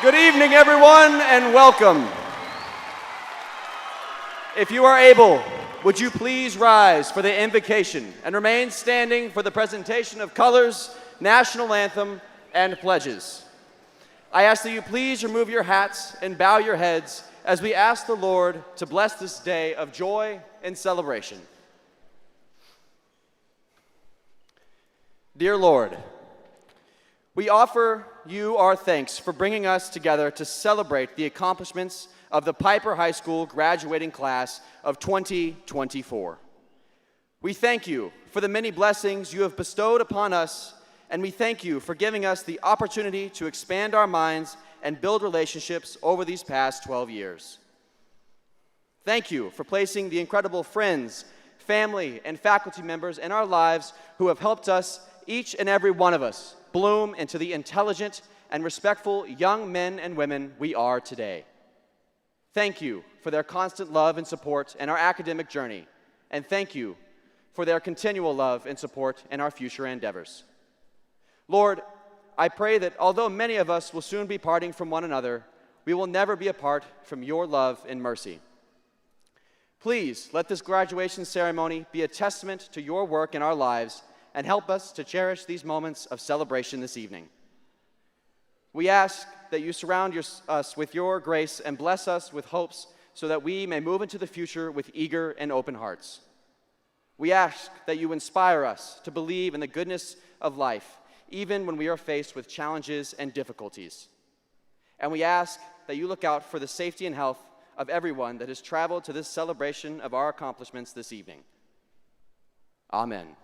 Good evening, everyone, and welcome. If you are able, would you please rise for the invocation and remain standing for the presentation of colors, national anthem, and pledges. I ask that you please remove your hats and bow your heads as we ask the Lord to bless this day of joy and celebration. Dear Lord, we offer you our thanks for bringing us together to celebrate the accomplishments of the Pieper High School graduating class of 2024. We thank you for the many blessings you have bestowed upon us, and we thank you for giving us the opportunity to expand our minds and build relationships over these past 12 years. Thank you for placing the incredible friends, family, and faculty members in our lives who have helped us, each and every one of us, bloom into the intelligent and respectful young men and women we are today. Thank you for their constant love and support in our academic journey, and thank you for their continual love and support in our future endeavors. Lord, I pray that although many of us will soon be parting from one another, we will never be apart from your love and mercy. Please let this graduation ceremony be a testament to your work in our lives and help us to cherish these moments of celebration this evening. We ask that you surround us with your grace and bless us with hopes so that we may move into the future with eager and open hearts. We ask that you inspire us to believe in the goodness of life, even when we are faced with challenges and difficulties. And we ask that you look out for the safety and health of everyone that has traveled to this celebration of our accomplishments this evening. Amen.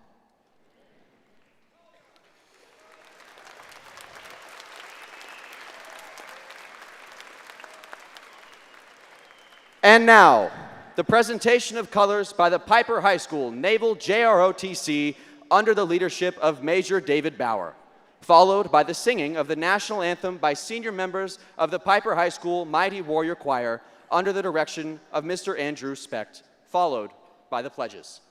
And now, the presentation of colors by the Pieper High School Naval JROTC under the leadership of Major David Bauer, followed by the singing of the national anthem by senior members of the Pieper High School Mighty Warrior Choir under the direction of Mr. Andrew Specht, followed by the pledges.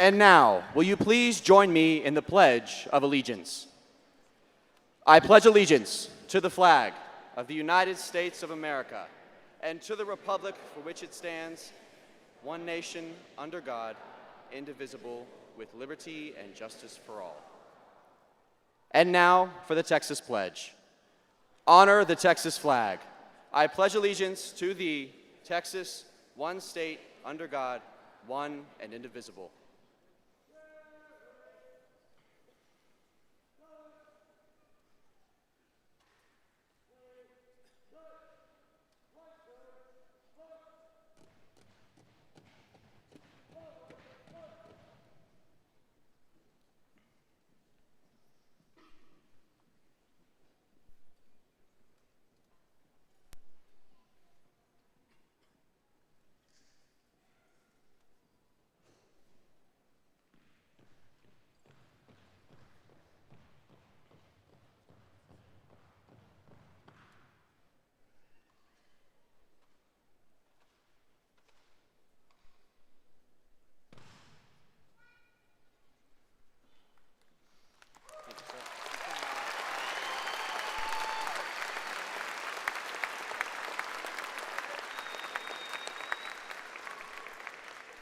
And now, will you please join me in the Pledge of Allegiance? I pledge allegiance to the flag of the United States of America and to the republic for which it stands, one nation, under God, indivisible, with liberty and justice for all. And now for the Texas Pledge. Honor the Texas flag. I pledge allegiance to thee, Texas, one state, under God, one and indivisible.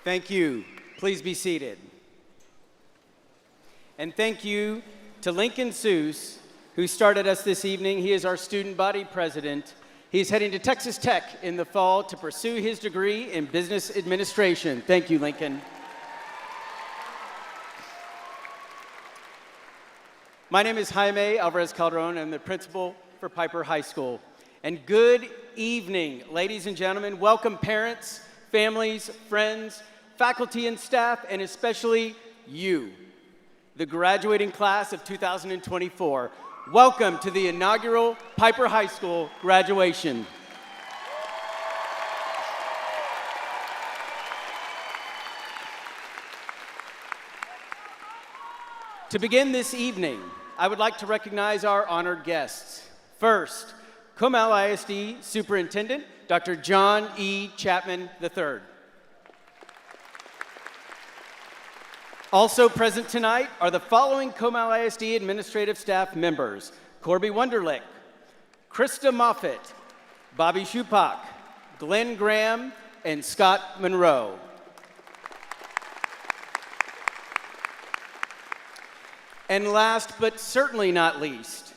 Thank you. Please be seated. And thank you to Lincoln Seuss, who started us this evening. He is our student body president. He's heading to Texas Tech in the fall to pursue his degree in business administration. Thank you, Lincoln. My name is Jaime Alvarez Calderon. I'm the principal for Pieper High School. And good evening, ladies and gentlemen. Welcome, parents, families, friends, faculty and staff, and especially you, the graduating class of 2024. Welcome to the inaugural Pieper High School graduation. To begin this evening, I would like to recognize our honored guests. First, Comal ISD Superintendent, Dr. John E. Chapman III. Also present tonight are the following Comal ISD administrative staff members: Corby Wunderlich, Krista Moffitt, Bobby Shupak, Glenn Graham, and Scott Monroe. And last but certainly not least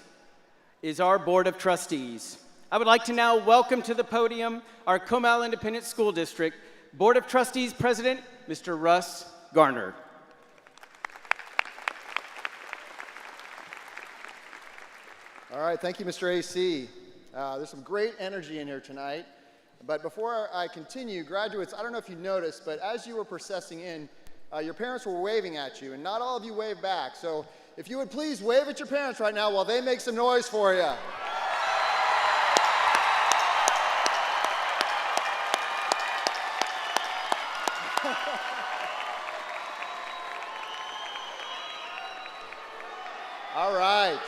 is our Board of Trustees. I would like to now welcome to the podium our Comal Independent School District Board of Trustees President, Mr. Russ Garner. All right, thank you, Mr. AC. There's some great energy in here tonight. But before I continue, graduates, I don't know if you noticed, but as you were processing in, your parents were waving at you, and not all of you waved back. So if you would please wave at your parents right now while they make some noise for you. All right.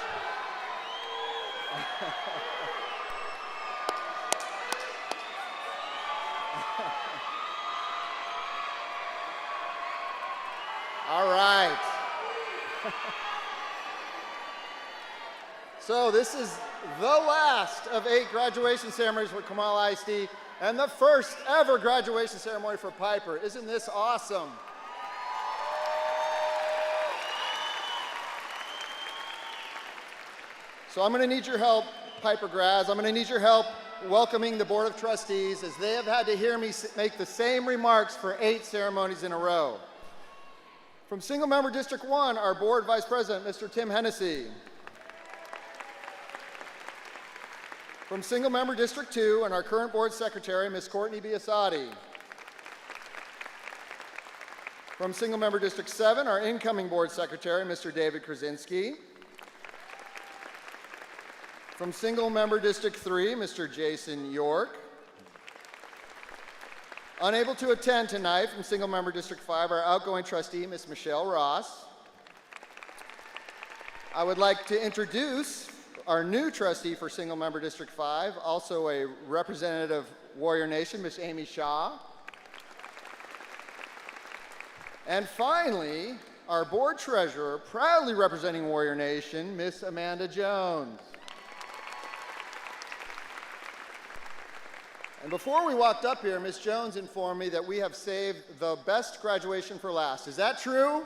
All right. So this is the last of 8 graduation ceremonies for Comal ISD and the first ever graduation ceremony for Pieper. Isn't this awesome? So I'm going to need your help, Pieper grads. I'm going to need your help welcoming the Board of Trustees, as they have had to hear me make the same remarks for 8 ceremonies in a row. From Single Member District 1, our Board Vice President, Mr. Tim Hennessy. From Single Member District 2, and our current Board Secretary, Ms. Courtney Biasotti. From Single Member District 7, our incoming Board Secretary, Mr. David Krasinski. From Single Member District 3, Mr. Jason York. Unable to attend tonight from Single Member District 5, our outgoing trustee, Ms. Michelle Ross. I would like to introduce our new trustee for Single Member District 5, also a representative of Warrior Nation, Ms. Amy Shaw. And finally, our board treasurer, proudly representing Warrior Nation, Ms. Amanda Jones. And before we walked up here, Miss Jones informed me that we have saved the best graduation for last. Is that true?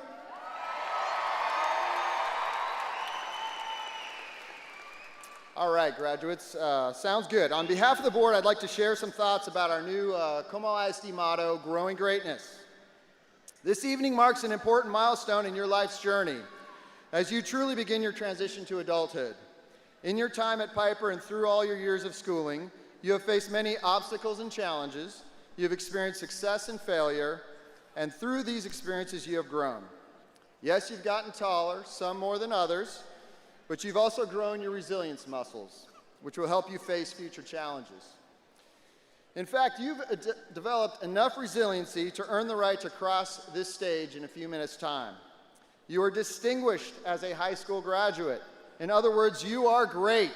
All right, graduates, sounds good. On behalf of the board, I'd like to share some thoughts about our new Como ISD motto, Growing Greatness. This evening marks an important milestone in your life's journey as you truly begin your transition to adulthood. In your time at Pieper and through all your years of schooling, you have faced many obstacles and challenges. You have experienced success and failure, and through these experiences you have grown. Yes, you've gotten taller, some more than others, but you've also grown your resilience muscles, which will help you face future challenges. In fact, you've developed enough resiliency to earn the right to cross this stage in a few minutes' time. You are distinguished as a high school graduate. In other words, you are great.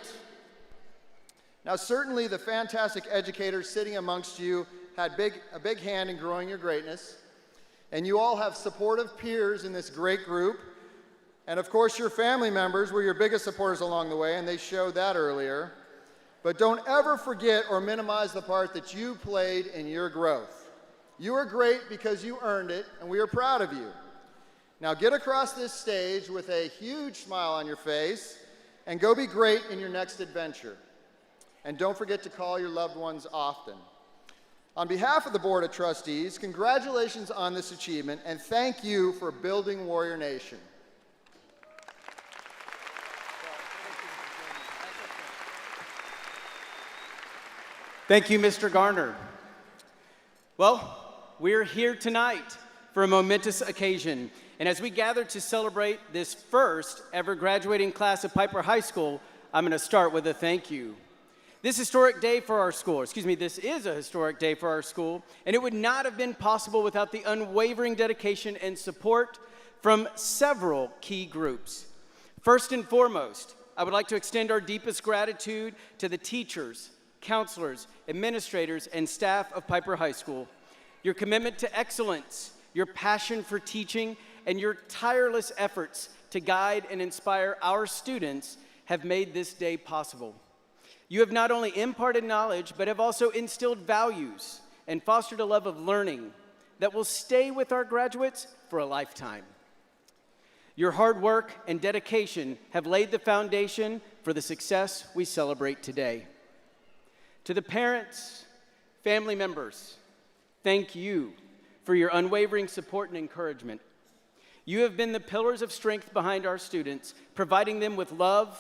Now, certainly the fantastic educators sitting amongst you had a big hand in growing your greatness, and you all have supportive peers in this great group. And of course, your family members were your biggest supporters along the way, and they showed that earlier. But don't ever forget or minimize the part that you played in your growth. You are great because you earned it, and we are proud of you. Now get across this stage with a huge smile on your face, and go be great in your next adventure. And don't forget to call your loved ones often. On behalf of the Board of Trustees, congratulations on this achievement, and thank you for building Warrior Nation. Thank you, Mr. Garner. Well, we're here tonight for a momentous occasion. And as we gather to celebrate this first ever graduating class of Pieper High School, I'm going to start with a thank you. This is a historic day for our school, and it would not have been possible without the unwavering dedication and support from several key groups. First and foremost, I would like to extend our deepest gratitude to the teachers, counselors, administrators, and staff of Pieper High School. Your commitment to excellence, your passion for teaching, and your tireless efforts to guide and inspire our students have made this day possible. You have not only imparted knowledge, but have also instilled values and fostered a love of learning that will stay with our graduates for a lifetime. Your hard work and dedication have laid the foundation for the success we celebrate today. To the parents, family members, thank you for your unwavering support and encouragement. You have been the pillars of strength behind our students, providing them with love,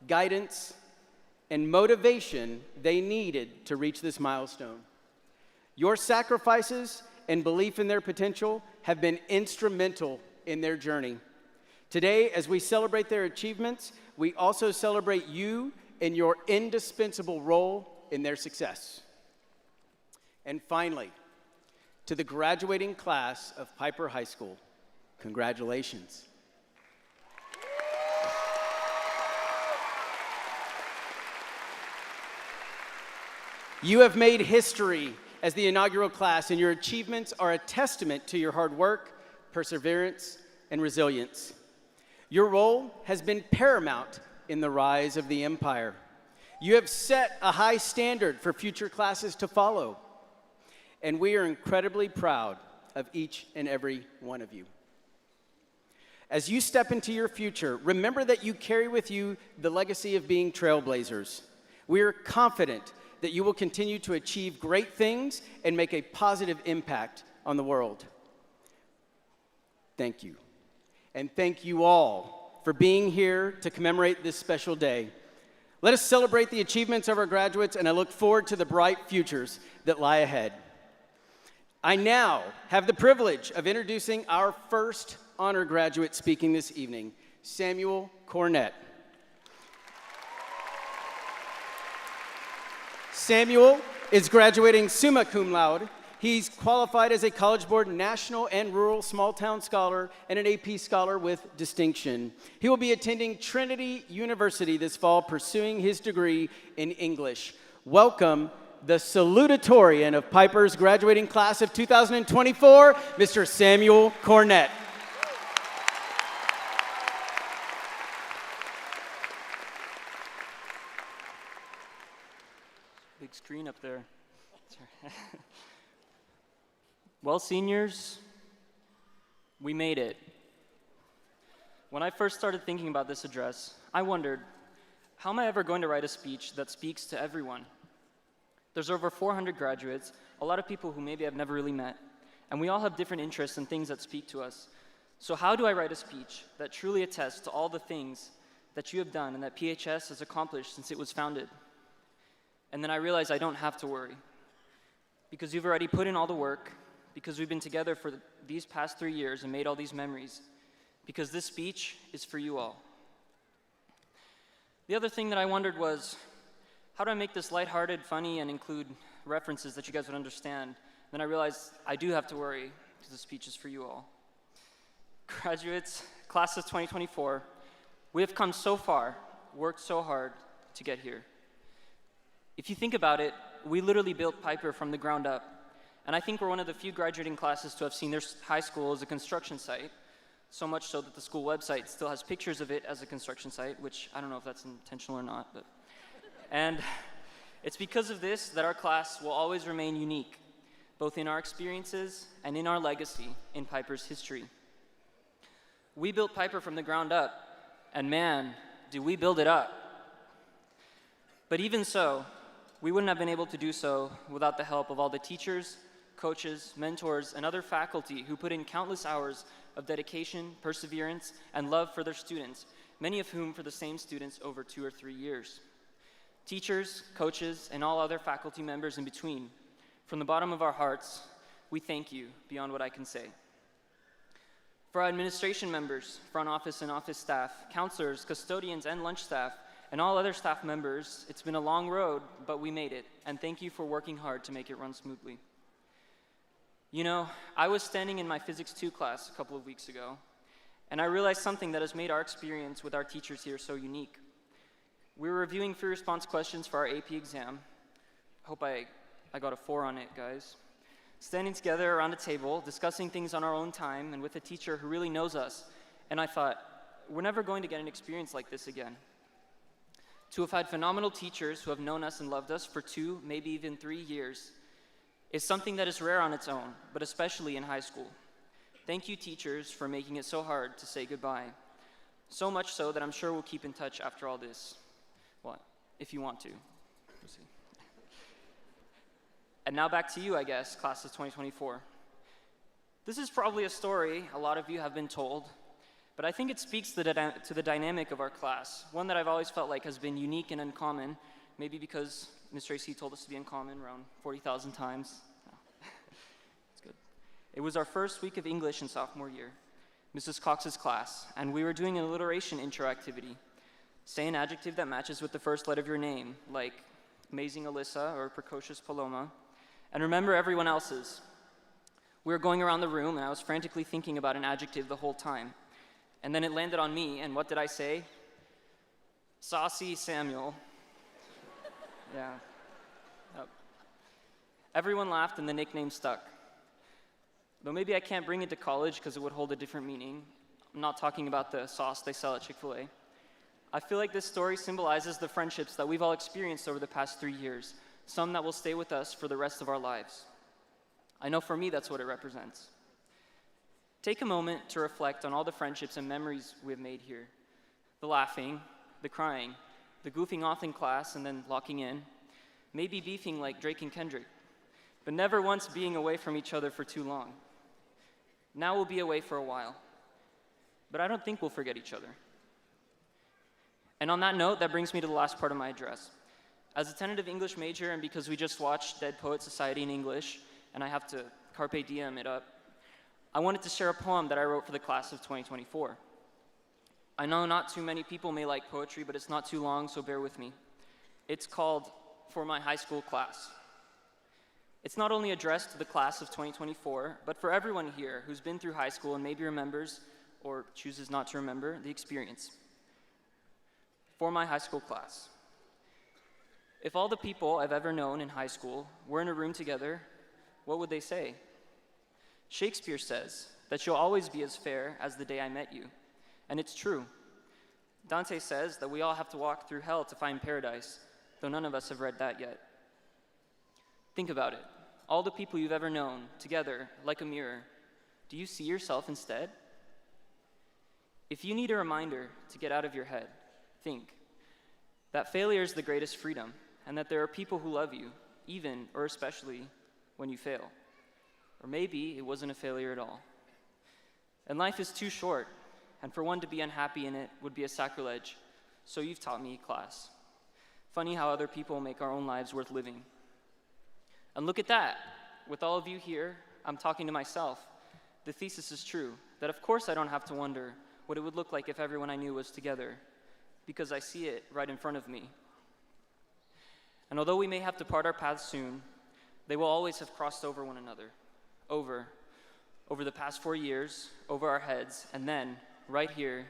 guidance, and motivation they needed to reach this milestone. Your sacrifices and belief in their potential have been instrumental in their journey. Today, as we celebrate their achievements, we also celebrate you and your indispensable role in their success. And finally, to the graduating class of Pieper High School, congratulations. You have made history as the inaugural class, and your achievements are a testament to your hard work, perseverance, and resilience. Your role has been paramount in the rise of the empire. You have set a high standard for future classes to follow, and we are incredibly proud of each and every one of you. As you step into your future, remember that you carry with you the legacy of being trailblazers. We are confident that you will continue to achieve great things and make a positive impact on the world. Thank you. And thank you all for being here to commemorate this special day. Let us celebrate the achievements of our graduates, and I look forward to the bright futures that lie ahead. I now have the privilege of introducing our first honor graduate speaking this evening, Samuel Cornett. Samuel is graduating summa cum laude. He's qualified as a College Board National and Rural Small Town Scholar and an AP Scholar with distinction. He will be attending Trinity University this fall, pursuing his degree in English. Welcome, the Salutatorian of Pieper's graduating class of 2024, Mr. Samuel Cornett. Big screen up there. Well, seniors, we made it. When I first started thinking about this address, I wondered, how am I ever going to write a speech that speaks to everyone? There's over 400 graduates, a lot of people who maybe I've never really met, and we all have different interests and things that speak to us. So how do I write a speech that truly attests to all the things that you have done and that PHS has accomplished since it was founded? And then I realized I don't have to worry, because you've already put in all the work, because we've been together for these past 3 years and made all these memories, because this speech is for you all. The other thing that I wondered was, how do I make this lighthearted, funny, and include references that you guys would understand? Then I realized I do have to worry, because the speech is for you all. Graduates, class of 2024, we have come so far, worked so hard to get here. If you think about it, we literally built Pieper from the ground up. And I think we're one of the few graduating classes to have seen their high school as a construction site, so much so that the school website still has pictures of it as a construction site, which I don't know if that's intentional or not. And it's because of this that our class will always remain unique, both in our experiences and in our legacy in Pieper's history. We built Pieper from the ground up, and man, do we build it up. But even so, we wouldn't have been able to do so without the help of all the teachers, coaches, mentors, and other faculty who put in countless hours of dedication, perseverance, and love for their students, many of whom for the same students over 2 or 3 years. Teachers, coaches, and all other faculty members in between, from the bottom of our hearts, we thank you beyond what I can say. For our administration members, front office and office staff, counselors, custodians, and lunch staff, and all other staff members, it's been a long road, but we made it, and thank you for working hard to make it run smoothly. You know, I was standing in my Physics 2 class a couple of weeks ago, and I realized something that has made our experience with our teachers here so unique. We were reviewing free response questions for our AP exam. I hope I got a 4 on it, guys. Standing together around a table, discussing things on our own time, and with a teacher who really knows us, and I thought, we're never going to get an experience like this again. To have had phenomenal teachers who have known us and loved us for 2, maybe even 3 years, is something that is rare on its own, but especially in high school. Thank you, teachers, for making it so hard to say goodbye. So much so that I'm sure we'll keep in touch after all this. Well, if you want to. We'll see. And now back to you, I guess, class of 2024. This is probably a story a lot of you have been told, but I think it speaks to the dynamic of our class, one that I've always felt like has been unique and uncommon, maybe because Ms. Tracy told us to be uncommon around 40,000 times. No. It's good. It was our first week of English in sophomore year, Mrs. Cox's class, and we were doing an alliteration intro activity. Say an adjective that matches with the first letter of your name, like amazing Alyssa or precocious Paloma, and remember everyone else's. We were going around the room, and I was frantically thinking about an adjective the whole time. And then it landed on me, and what did I say? Saucy Samuel. Yeah. Yep. Everyone laughed, and the nickname stuck. Though maybe I can't bring it to college because it would hold a different meaning. I'm not talking about the sauce they sell at Chick-fil-A. I feel like this story symbolizes the friendships that we've all experienced over the past 3 years, some that will stay with us for the rest of our lives. I know for me that's what it represents. Take a moment to reflect on all the friendships and memories we've made here. The laughing, the crying, the goofing off in class and then locking in, maybe beefing like Drake and Kendrick, but never once being away from each other for too long. Now we'll be away for a while, but I don't think we'll forget each other. And on that note, that brings me to the last part of my address. As a tentative English major, and because we just watched Dead Poet Society in English, and I have to carpe diem it up, I wanted to share a poem that I wrote for the class of 2024. I know not too many people may like poetry, but it's not too long, so bear with me. It's called For My High School Class. It's not only addressed to the class of 2024, but for everyone here who's been through high school and maybe remembers, or chooses not to remember, the experience. For my high school class. If all the people I've ever known in high school were in a room together, what would they say? Shakespeare says that you'll always be as fair as the day I met you. And it's true. Dante says that we all have to walk through hell to find paradise, though none of us have read that yet. Think about it. All the people you've ever known, together, like a mirror, do you see yourself instead? If you need a reminder to get out of your head, think that failure is the greatest freedom, and that there are people who love you, even or especially when you fail. Or maybe it wasn't a failure at all. And life is too short, and for one to be unhappy in it would be a sacrilege. So you've taught me, class. Funny how other people make our own lives worth living. And look at that. With all of you here, I'm talking to myself. The thesis is true, that of course I don't have to wonder what it would look like if everyone I knew was together, because I see it right in front of me. And although we may have to part our paths soon, they will always have crossed over one another, over the past 4 years, over our heads, and then, right here,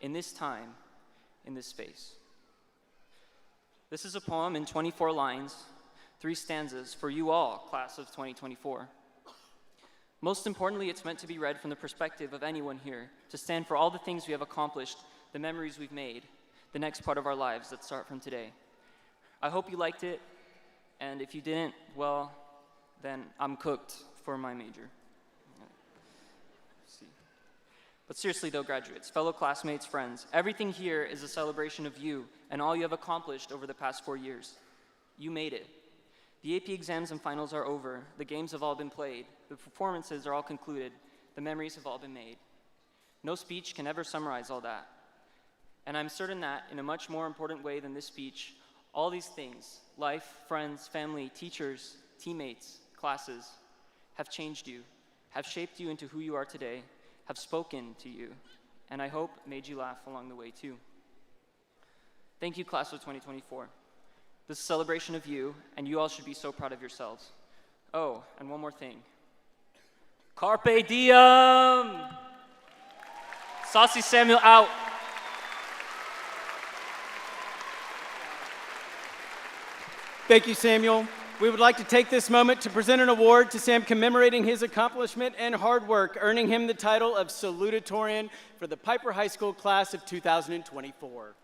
in this time, in this space. This is a poem in 24 lines, 3 stanzas for you all, class of 2024. Most importantly, it's meant to be read from the perspective of anyone here, to stand for all the things we have accomplished, the memories we've made, the next part of our lives that start from today. I hope you liked it, and if you didn't, well, then I'm cooked for my major. But seriously though, graduates, fellow classmates, friends, everything here is a celebration of you and all you have accomplished over the past 4 years. You made it. The AP exams and finals are over, the games have all been played, the performances are all concluded, the memories have all been made. No speech can ever summarize all that. And I'm certain that, in a much more important way than this speech, all these things, life, friends, family, teachers, teammates, classes, have changed you, have shaped you into who you are today, have spoken to you, and I hope made you laugh along the way too. Thank you, class of 2024. This is a celebration of you, and you all should be so proud of yourselves. Oh, and one more thing. Carpe diem! Saucy Samuel out. Thank you, Samuel. We would like to take this moment to present an award to Sam commemorating his accomplishment and hard work, earning him the title of Salutatorian for the Pieper High School class of 2024.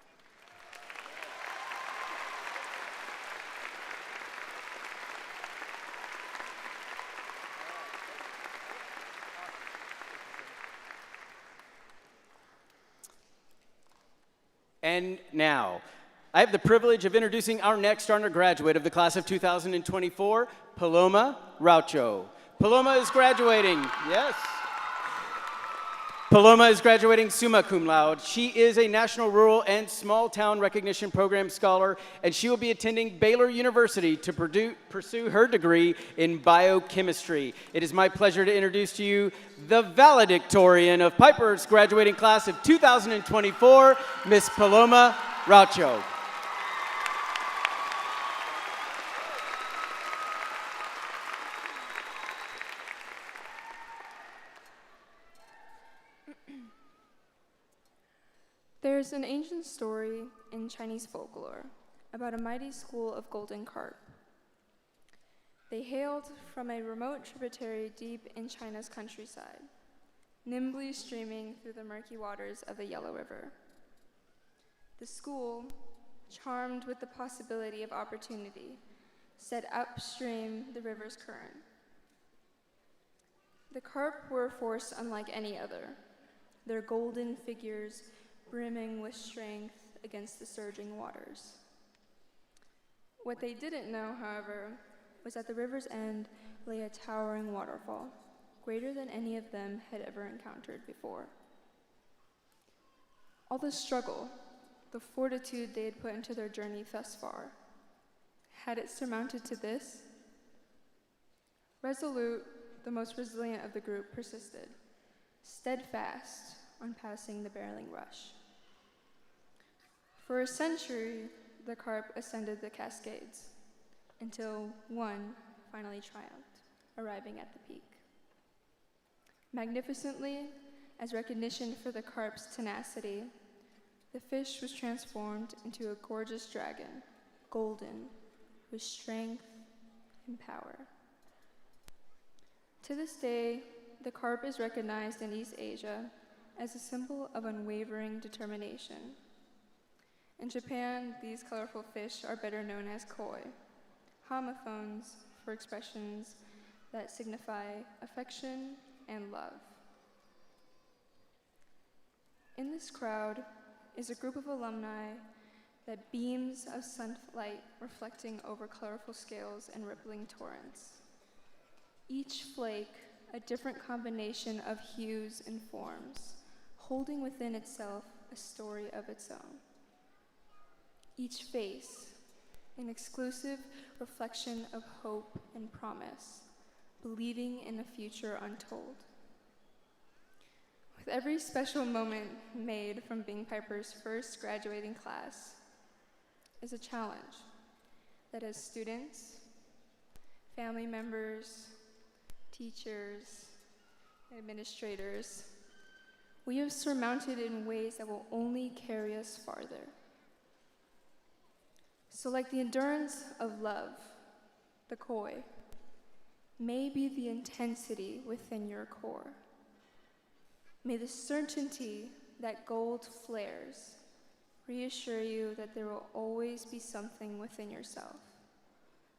And now, I have the privilege of introducing our next undergraduate of the class of 2024, Paloma Raucho. Paloma is graduating, yes. Paloma is graduating summa cum laude. She is a National Rural and Small Town Recognition Program scholar, and she will be attending Baylor University to pursue her degree in biochemistry. It is my pleasure to introduce to you the valedictorian of Pieper's graduating class of 2024, Miss Paloma Raucho. There's an ancient story in Chinese folklore about a mighty school of golden carp. They hailed from a remote tributary deep in China's countryside, nimbly streaming through the murky waters of the Yellow River. The school, charmed with the possibility of opportunity, set upstream the river's current. The carp were a force unlike any other, their golden figures brimming with strength against the surging waters. What they didn't know, however, was that the river's end lay a towering waterfall, greater than any of them had ever encountered before. All the struggle, the fortitude they had put into their journey thus far, had it surmounted to this? Resolute, the most resilient of the group persisted, steadfast on passing the barreling rush. For a century, the carp ascended the Cascades, until one finally triumphed, arriving at the peak. Magnificently, as recognition for the carp's tenacity, the fish was transformed into a gorgeous dragon, golden, with strength and power. To this day, the carp is recognized in East Asia as a symbol of unwavering determination. In Japan, these colorful fish are better known as koi, homophones for expressions that signify affection and love. In this crowd is a group of alumni that beams of sunlight reflecting over colorful scales and rippling torrents. Each flake a different combination of hues and forms, holding within itself a story of its own. Each face, an exclusive reflection of hope and promise, believing in a future untold. With every special moment made from being Pieper's first graduating class is a challenge that as students, family members, teachers, administrators, we have surmounted in ways that will only carry us farther. So like the endurance of love, the koi, may be the intensity within your core. May the certainty that gold flares reassure you that there will always be something within yourself,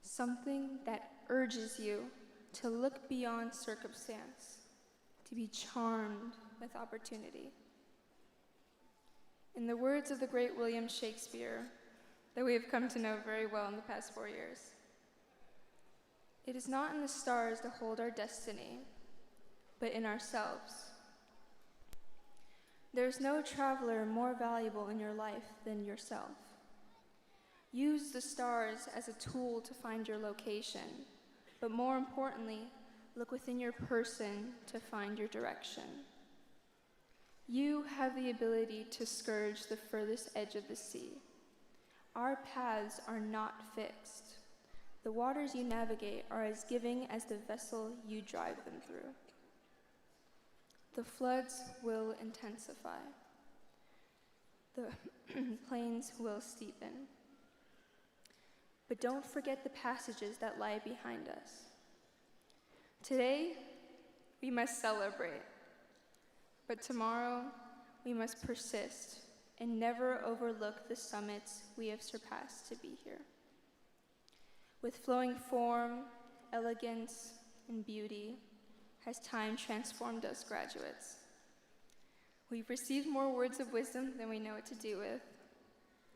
something that urges you to look beyond circumstance, to be charmed with opportunity. In the words of the great William Shakespeare, that we have come to know very well in the past 4 years, it is not in the stars to hold our destiny, but in ourselves. There is no traveler more valuable in your life than yourself. Use the stars as a tool to find your location, but more importantly, look within your person to find your direction. You have the ability to scourge the furthest edge of the sea. Our paths are not fixed. The waters you navigate are as giving as the vessel you drive them through. The floods will intensify. The plains will steepen. But don't forget the passages that lie behind us. Today, we must celebrate. But tomorrow, we must persist and never overlook the summits we have surpassed to be here. With flowing form, elegance, and beauty, has time transformed us, graduates. We've received more words of wisdom than we know what to do with,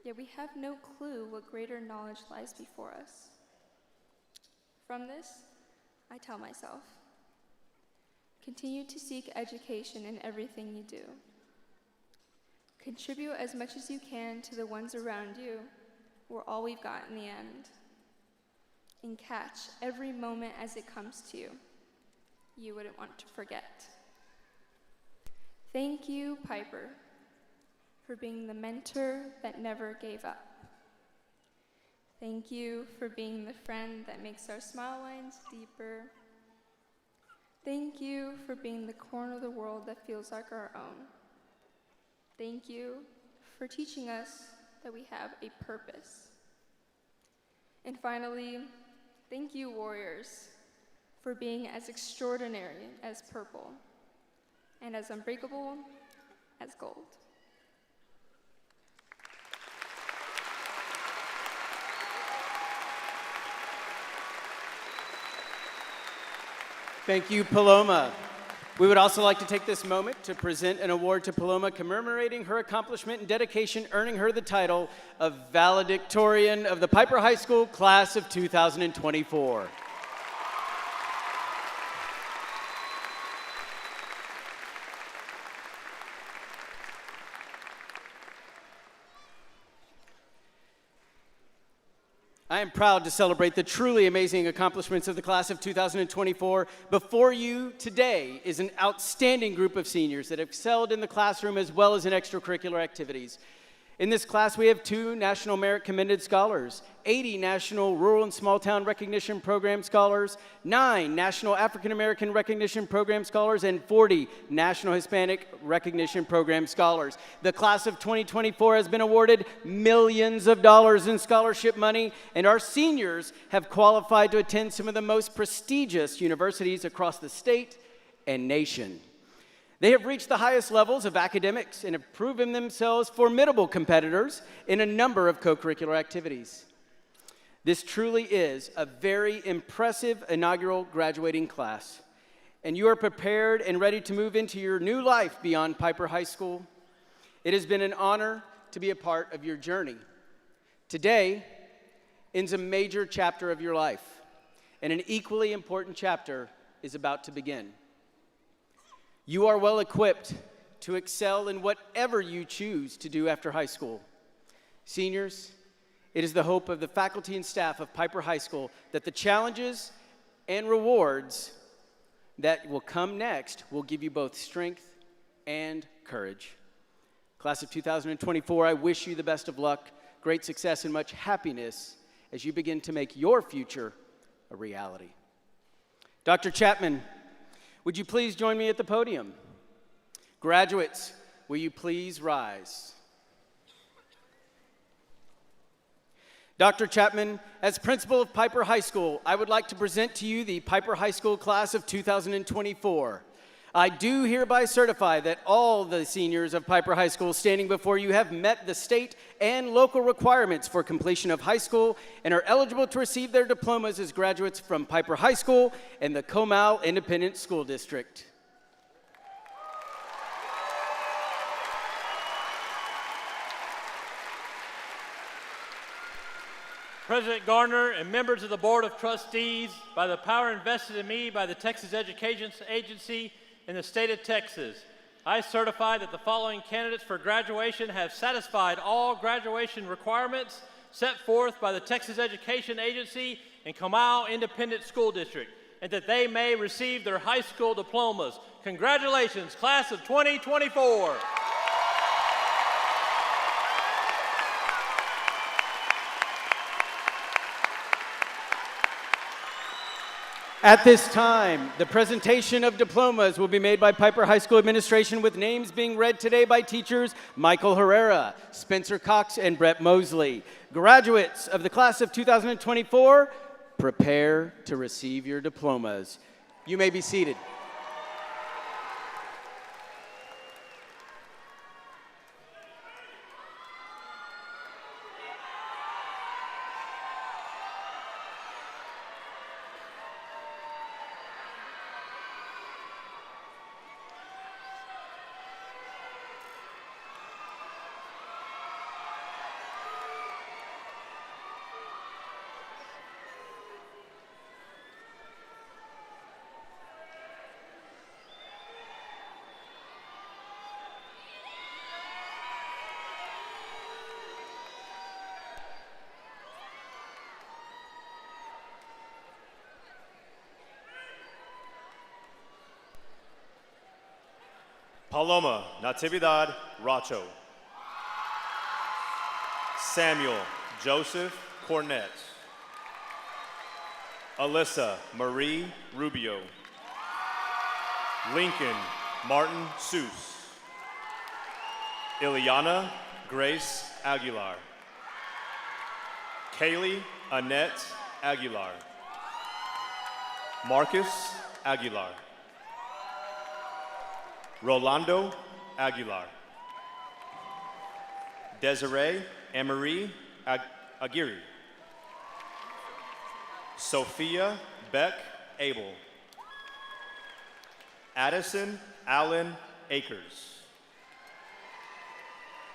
yet we have no clue what greater knowledge lies before us. From this, I tell myself, continue to seek education in everything you do. Contribute as much as you can to the ones around you. We're all we've got in the end. And catch every moment as it comes to you. You wouldn't want to forget. Thank you, Pieper, for being the mentor that never gave up. Thank you for being the friend that makes our smile lines deeper. Thank you for being the corner of the world that feels like our own. Thank you for teaching us that we have a purpose. And finally, thank you, warriors, for being as extraordinary as purple and as unbreakable as gold. Thank you, Paloma. We would also like to take this moment to present an award to Paloma commemorating her accomplishment and dedication, earning her the title of Valedictorian of the Pieper High School Class of 2024. I am proud to celebrate the truly amazing accomplishments of the class of 2024. Before you today is an outstanding group of seniors that excelled in the classroom as well as in extracurricular activities. In this class, we have 2 National Merit Commended Scholars, 80 National Rural and Small Town Recognition Program Scholars, 9 National African American Recognition Program Scholars, and 40 National Hispanic Recognition Program Scholars. The class of 2024 has been awarded millions of dollars in scholarship money, and our seniors have qualified to attend some of the most prestigious universities across the state and nation. They have reached the highest levels of academics and have proven themselves formidable competitors in a number of co-curricular activities. This truly is a very impressive inaugural graduating class, and you are prepared and ready to move into your new life beyond Pieper High School. It has been an honor to be a part of your journey. Today ends a major chapter of your life, and an equally important chapter is about to begin. You are well equipped to excel in whatever you choose to do after high school. Seniors, it is the hope of the faculty and staff of Pieper High School that the challenges and rewards that will come next will give you both strength and courage. Class of 2024, I wish you the best of luck, great success, and much happiness as you begin to make your future a reality. Dr. Chapman, would you please join me at the podium? Graduates, will you please rise? Dr. Chapman, as principal of Pieper High School, I would like to present to you the Pieper High School class of 2024. I do hereby certify that all the seniors of Pieper High School standing before you have met the state and local requirements for completion of high school and are eligible to receive their diplomas as graduates from Pieper High School and the Comal Independent School District. President Garner and members of the Board of Trustees, by the power invested in me by the Texas Education Agency in the state of Texas, I certify that the following candidates for graduation have satisfied all graduation requirements set forth by the Texas Education Agency and Comal Independent School District, and that they may receive their high school diplomas. Congratulations, class of 2024. At this time, the presentation of diplomas will be made by Pieper High School administration, with names being read today by teachers Michael Herrera, Spencer Cox, and Brett Mosley. Graduates of the class of 2024, prepare to receive your diplomas. You may be seated. Paloma Natividad Racho. Samuel Joseph Cornett. Alyssa Marie Rubio. Lincoln Martin Seuss. Ileana Grace Aguilar. Kaylee Annette Aguilar. Marcus Aguilar. Rolando Aguilar. Desiree Emery Aguirre. Sophia Beck Abel. Addison Allen Akers.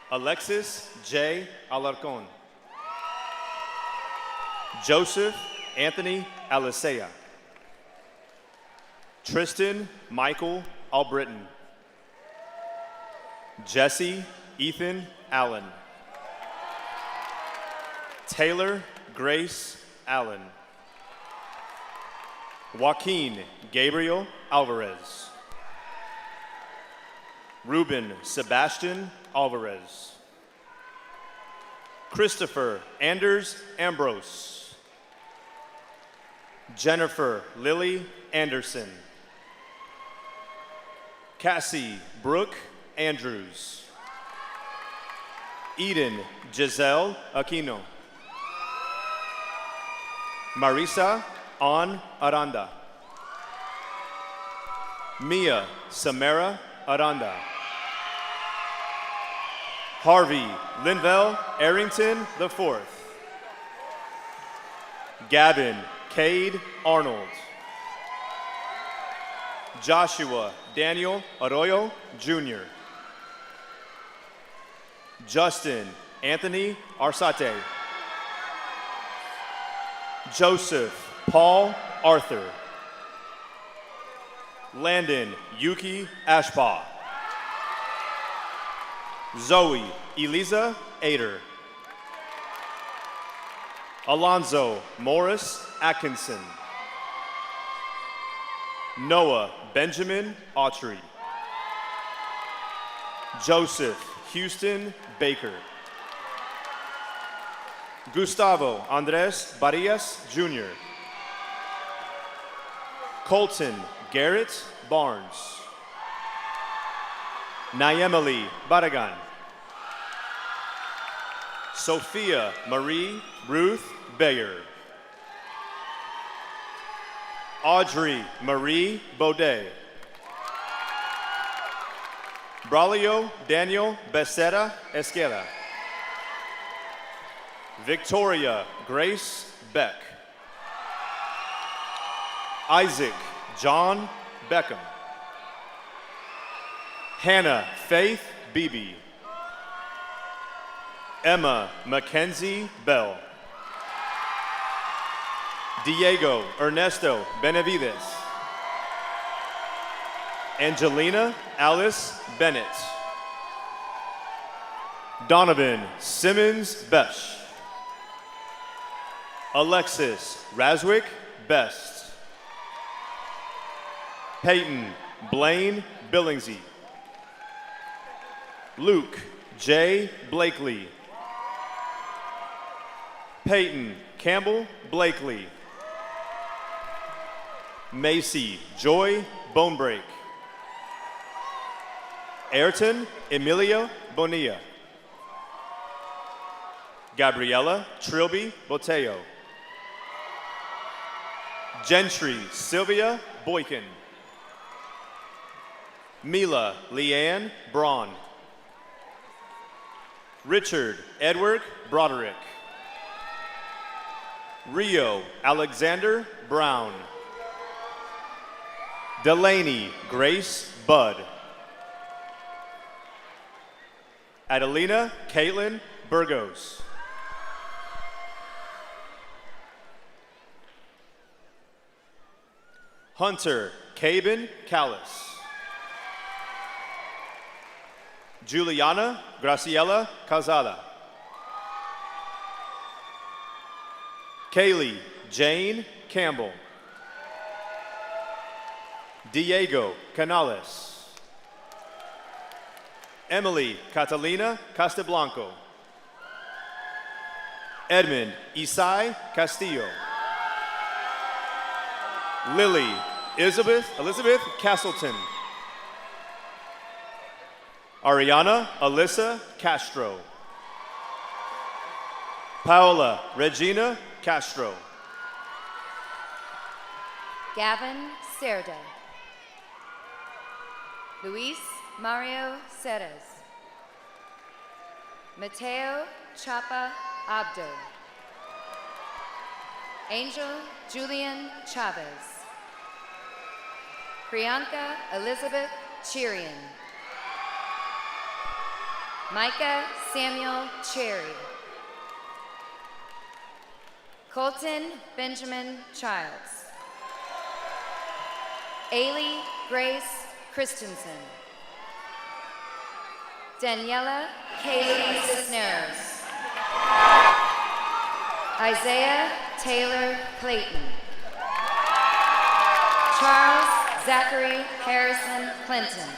Alexis J. Alarcon. Joseph Anthony Alicea. Tristan Michael Albritton. Jesse Ethan Allen. Taylor Grace Allen. Joaquin Gabriel Alvarez. Ruben Sebastian Alvarez. Christopher Anders Ambrose. Jennifer Lily Anderson. Cassie Brooke Andrews. Eden Giselle Aquino. Marisa An Aranda. Mia Samara Aranda. Harvey Linville Arrington IV. Gavin Cade Arnold. Joshua Daniel Arroyo, Jr. Justin Anthony Arsate. Joseph Paul Arthur. Landon Yuki Ashpaw. Zoe Eliza Ader. Alonzo Morris Atkinson. Noah Benjamin Autry. Joseph Houston Baker. Gustavo Andres Barrias, Jr. Colton Garrett Barnes. Nayemeli Barragan. Sophia Marie Ruth Bayer. Audrey Marie Baudet. Braulio Daniel Becerra Esqueda. Victoria Grace Beck. Isaac John Beckham. Hannah Faith Beebe. Emma Mackenzie Bell. Diego Ernesto Benavides. Angelina Alice Bennett. Donovan Simmons Besh. Alexis Raswick Best. Peyton Blaine Billingsley. Luke J. Blakely. Peyton Campbell Blakely. Macy Joy Bonebreak. Ayrton Emilia Bonilla. Gabriela Trilby Boteo. Gentry Sylvia Boykin. Mila Leanne Braun. Richard Edward Broderick. Rio Alexander Brown. Delaney Grace Budd. Adelina Caitlin Burgos. Hunter Cabin Callis. Juliana Graciela Calzada. Kaylee Jane Campbell. Diego Canales. Emily Catalina Castablanco. Edmund Isai Castillo. Lily Elizabeth Castleton. Ariana Alyssa Castro. Paola Regina Castro. Gavin Cerda. Luis Mario Ceres. Mateo Chapa Abdo. Angel Julian Chavez. Priyanka Elizabeth Chirian. Micah Samuel Cherry. Colton Benjamin Childs. Ailey Grace Christensen. Daniela Kaylee Cisneros. Isaiah Taylor Clayton. Charles Zachary Harrison Clinton.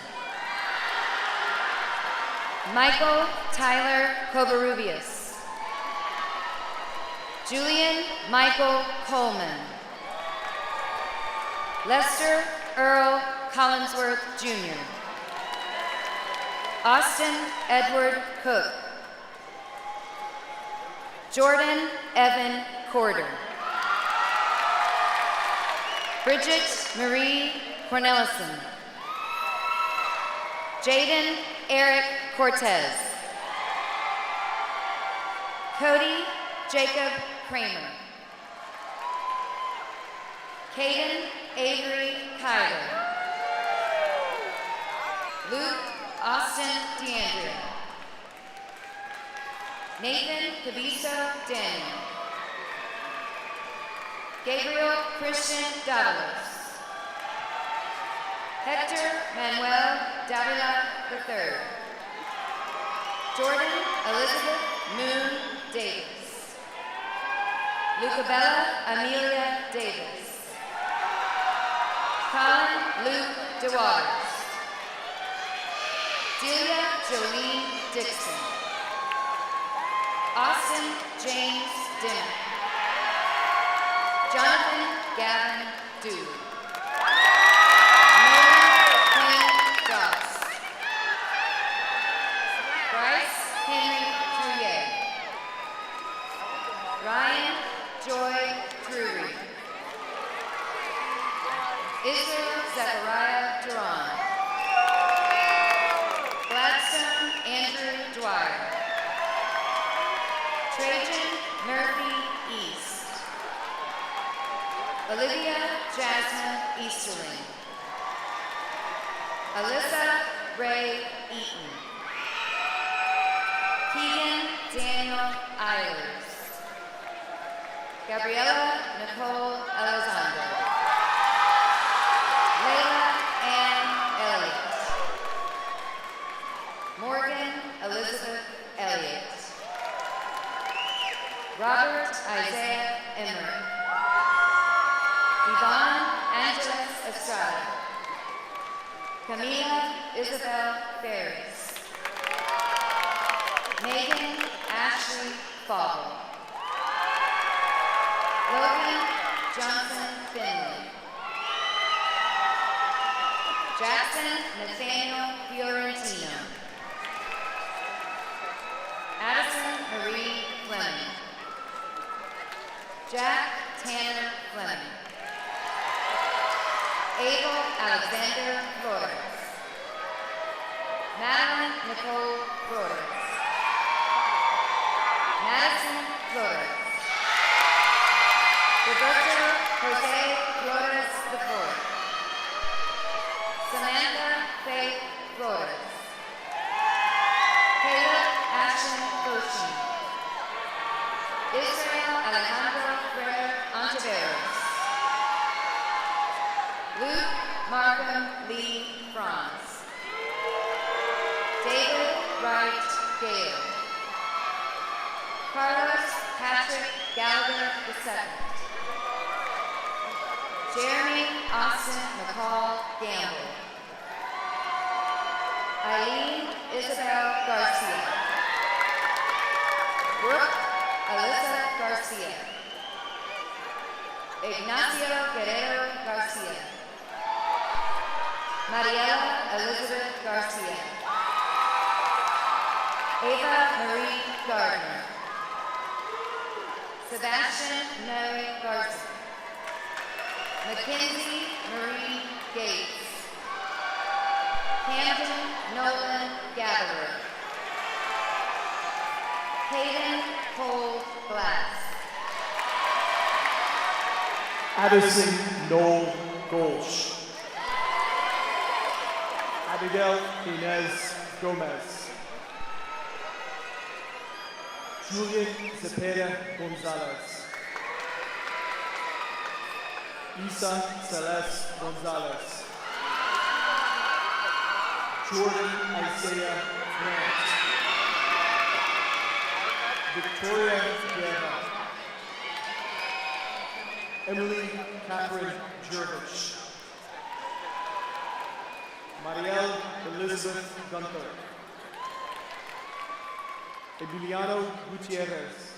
Michael Tyler Covarrubias. Julian Michael Coleman. Lester Earl Collinsworth, Jr. Austin Edward Cook. Jordan Evan Corder. Bridget Marie Cornelison. Jaden Eric Cortez. Cody Jacob Kramer. Caden Avery Kyler. Luke Austin DeAndrea. Nathan Cabiso Daniel. Gabriel Christian Davalos. Hector Manuel Davila III. Jordan Elizabeth Moon Davis. Lucabella Amelia Davis. Colin Luke DeWaters. Delia Jolene Dixon. Austin James Dimmock. Jonathan Gavin Dewey. Nolan Quinn Doss. Bryce Henry Trujillo. Ryan Joy Drury. Israel Zechariah Duran. Gladstone Andrew Dwyer. Trajan Murphy East. Olivia Jasmine Easterling. Alyssa Ray Eaton. Keegan Daniel Eilers. Gabriela Nicole Elizondo. Layla Ann Elliott. Morgan Elizabeth Elliott. Robert Isaiah Emery. Yvonne Angeles Estrada. Camila Isabel Ferris. Megan Ashley Fauble. Logan Johnson Finley. Jackson Nathaniel Fiorentino. Addison Marie Fleming. Jack Tanner Fleming. Abel Alexander Flores. Madeline Nicole Flores. Madison Flores. Roberto Jose Flores IV. Samantha Faith Flores. Caleb Ashton Goshen. Israel Alejandro Ferrer Ontiveros. Luke Markham Lee Franz. David Wright Gale. Carlos Patrick Gallagher II. Jeremy Austin McCall Gamble. Eileen Isabel Garcia. Brooke Alyssa Garcia. Ignacio Guerrero Garcia. Mariela Elizabeth Garcia. Ava Marie Gardner. Sebastian Noe Garza. Mackenzie Marie Gates. Camden Nolan Gatherer. Hayden Cole Glass. Addison Noel Golsh. Abigail Inez Gomez. Julian Cepeda Gonzalez. Isa Celeste Gonzalez. Jordan Isaiah Grant. Victoria Guerra. Emily Catherine Jervich. Marielle Elizabeth Gunther. Emiliano Gutierrez.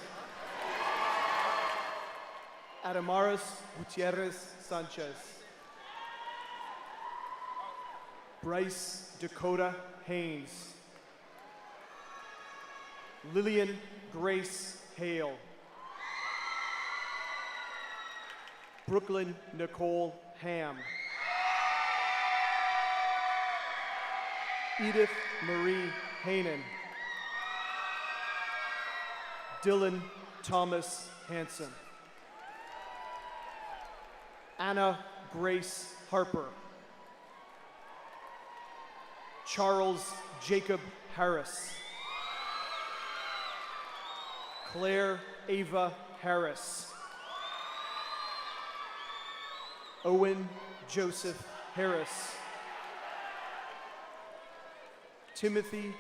Adamaris Gutierrez Sanchez. Bryce Dakota Haynes. Lillian Grace Hale. Brooklyn Nicole Ham. Edith Marie Hainan. Dylan Thomas Hanson. Anna Grace Harper. Charles Jacob Harris. Claire Ava Harris. Owen Joseph Harris. Timothy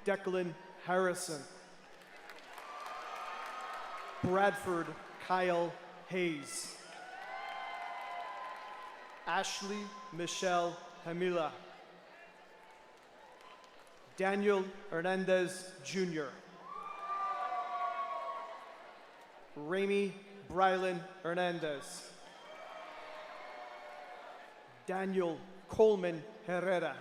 Declan Harrison. Bradford Kyle Hayes. Ashley Michelle Hamila. Daniel Hernandez Jr. Ramy Brylan Hernandez. Daniel Coleman Herrera.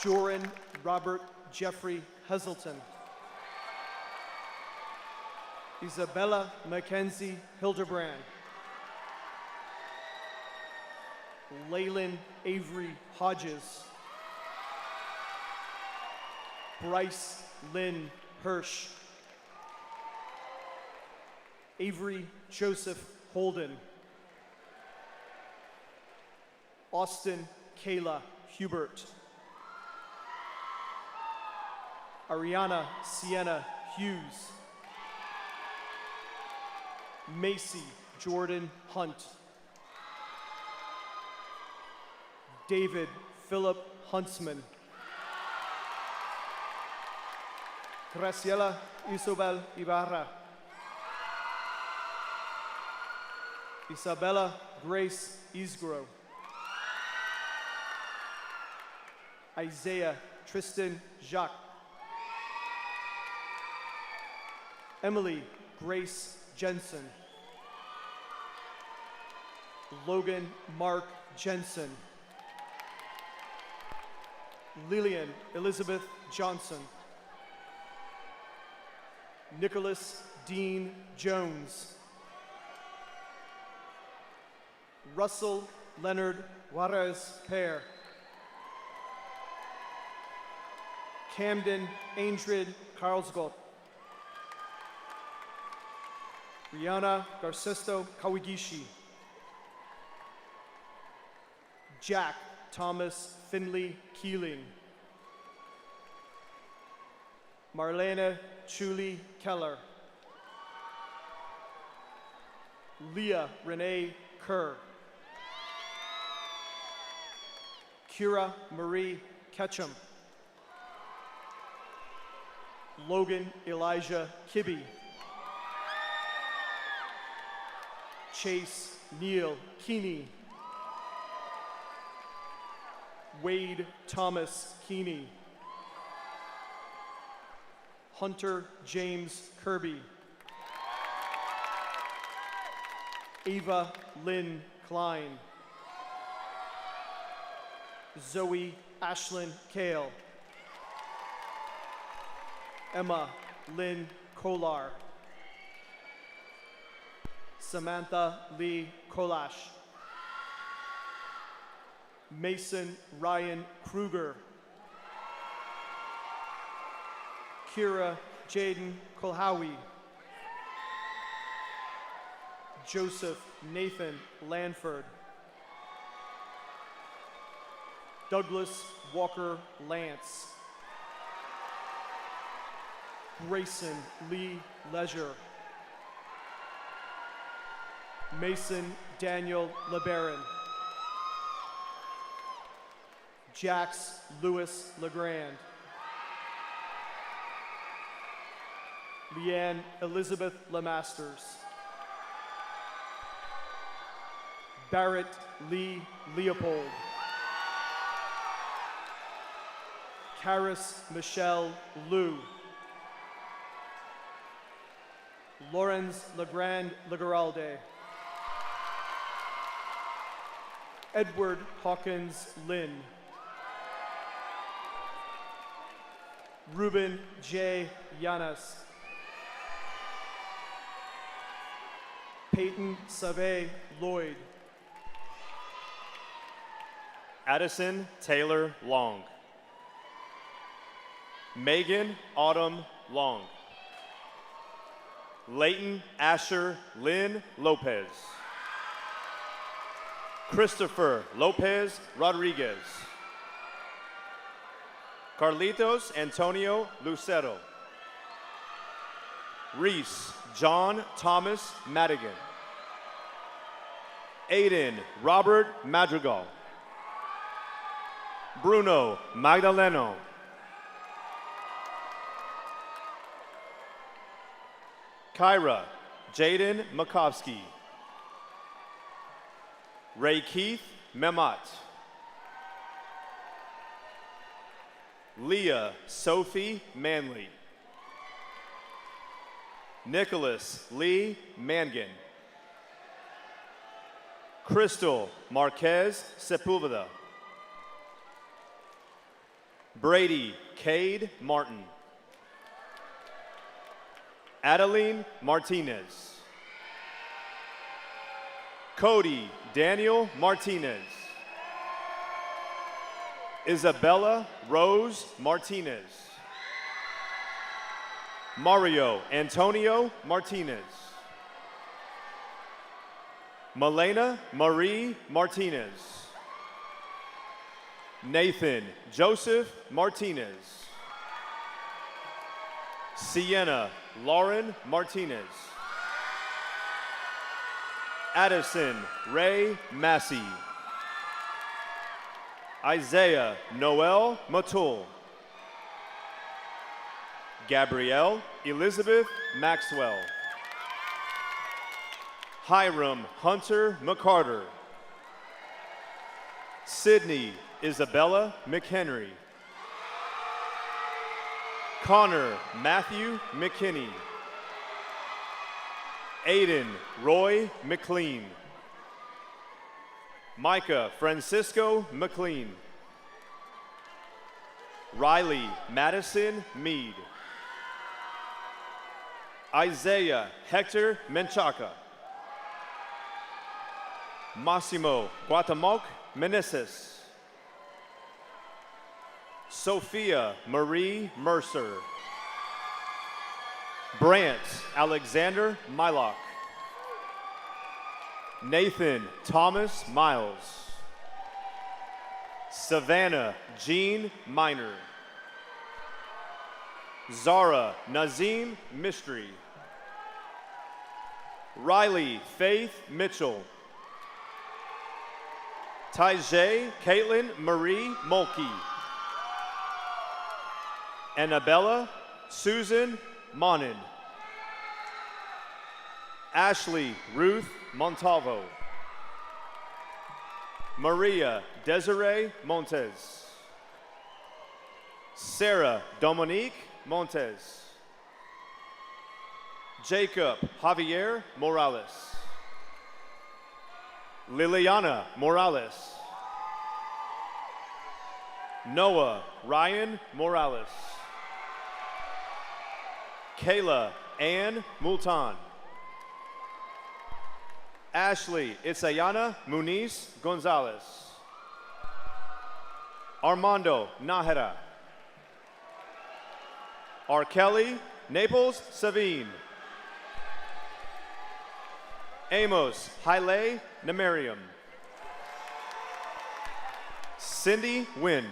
Joran Robert Jeffrey Heselton. Isabella Mackenzie Hildebrand. Leyland Avery Hodges. Bryce Lynn Hirsch. Avery Joseph Holden. Austin Kayla Hubert. Ariana Sienna Hughes. Macy Jordan Hunt. David Philip Huntsman. Graciela Isobel Ibarra. Isabella Grace Isgro. Isaiah Tristan Jacques. Emily Grace Jensen. Logan Mark Jensen. Lillian Elizabeth Johnson. Nicholas Dean Jones. Russell Leonard Juarez Pear. Camden Aindrid Carlsgott. Rihanna Garcesto Kawigishi. Jack Thomas Finley Keeling. Marlena Chuli Keller. Leah Renee Kerr. Kira Marie Ketchum. Logan Elijah Kibbe. Chase Neil Keeney. Wade Thomas Keeney. Hunter James Kirby. Ava Lynn Klein. Zoe Ashlyn Kale. Emma Lynn Kolar. Samantha Lee Kolash. Mason Ryan Kruger. Kira Jaden Kolhowie. Joseph Nathan Lanford. Douglas Walker Lance. Grayson Lee Leisure. Mason Daniel LeBaron. Jax Lewis Legrand. Leanne Elizabeth Lemasters. Barrett Lee Leopold. Karis Michelle Liu. Lawrence Legrand Legaralde. Edward Hawkins Lynn. Ruben J. Yanas. Peyton Sabe Lloyd. Addison Taylor Long. Megan Autumn Long. Leighton Asher Lynn Lopez. Christopher Lopez Rodriguez. Carlitos Antonio Lucero. Reese John Thomas Madigan. Aiden Robert Madrigal. Bruno Magdaleno. Kyra Jaden Makovsky. Ray Keith Memat. Leah Sophie Manley. Nicholas Lee Mangan. Crystal Marquez Sepulveda. Brady Cade Martin. Adeline Martinez. Cody Daniel Martinez. Isabella Rose Martinez. Mario Antonio Martinez. Malena Marie Martinez. Nathan Joseph Martinez. Sienna Lauren Martinez. Addison Ray Massey. Isaiah Noel Matul. Gabrielle Elizabeth Maxwell. Hiram Hunter McCarter. Sydney Isabella McHenry. Connor Matthew McKinney. Aiden Roy McLean. Micah Francisco McLean. Riley Madison Mead. Isaiah Hector Menchaca. Massimo Guatemoc Meneses. Sophia Marie Mercer. Brant Alexander Mylock. Nathan Thomas Miles. Savannah Jean Miner. Zara Nazim Mystery. Riley Faith Mitchell. Taijay Caitlin Marie Mulkey. Annabella Susan Monin. Ashley Ruth Montalvo. Maria Desiree Montes. Sarah Dominique Montes. Jacob Javier Morales. Liliana Morales. Noah Ryan Morales. Kayla Ann Multan. Ashley Itzayana Muniz Gonzalez. Armando Nahera. R. Kelly Naples Savine. Amos Haile Nemerium. Cindy Wynn.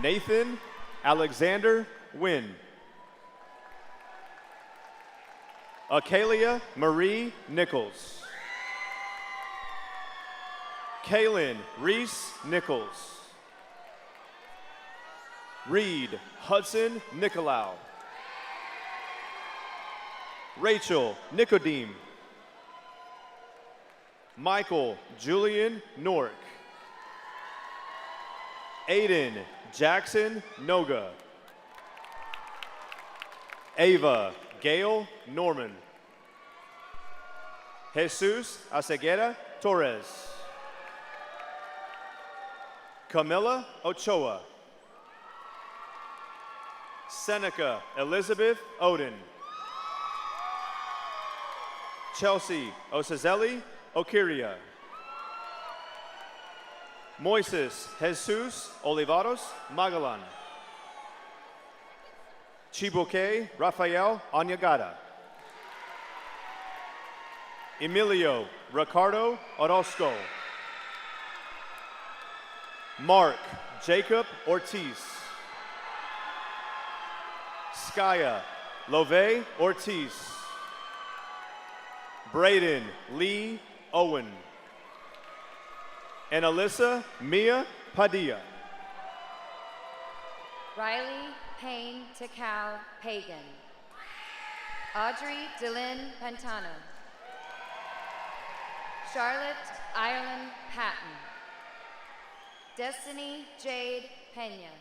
Nathan Alexander Wynn. Akalia Marie Nichols. Kaylin Reese Nichols. Reed Hudson Nicolau. Rachel Nicodeme. Michael Julian Norick. Aiden Jackson Noga. Ava Gail Norman. Jesus Aceguera Torres. Camilla Ochoa. Seneca Elizabeth Odin. Chelsea Osazelli Okiria. Moises Jesus Olivaros Magalan. Chibuke Rafael Anyagata. Emilio Ricardo Orozco. Mark Jacob Ortiz. Skya Love Ortiz. Braden Lee Owen. And Alyssa Mia Padilla. Riley Payne Takao Pagan. Audrey Delyn Pantano. Charlotte Ireland Patton. Destiny Jade Pena.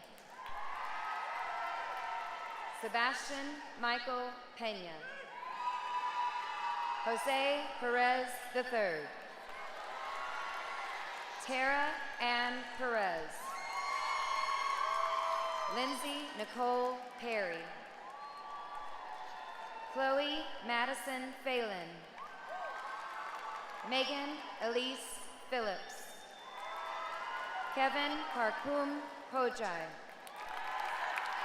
Sebastian Michael Pena. Jose Perez III. Tara Ann Perez. Lindsay Nicole Perry. Chloe Madison Phelan. Megan Elise Phillips. Kevin Karkum Pojai.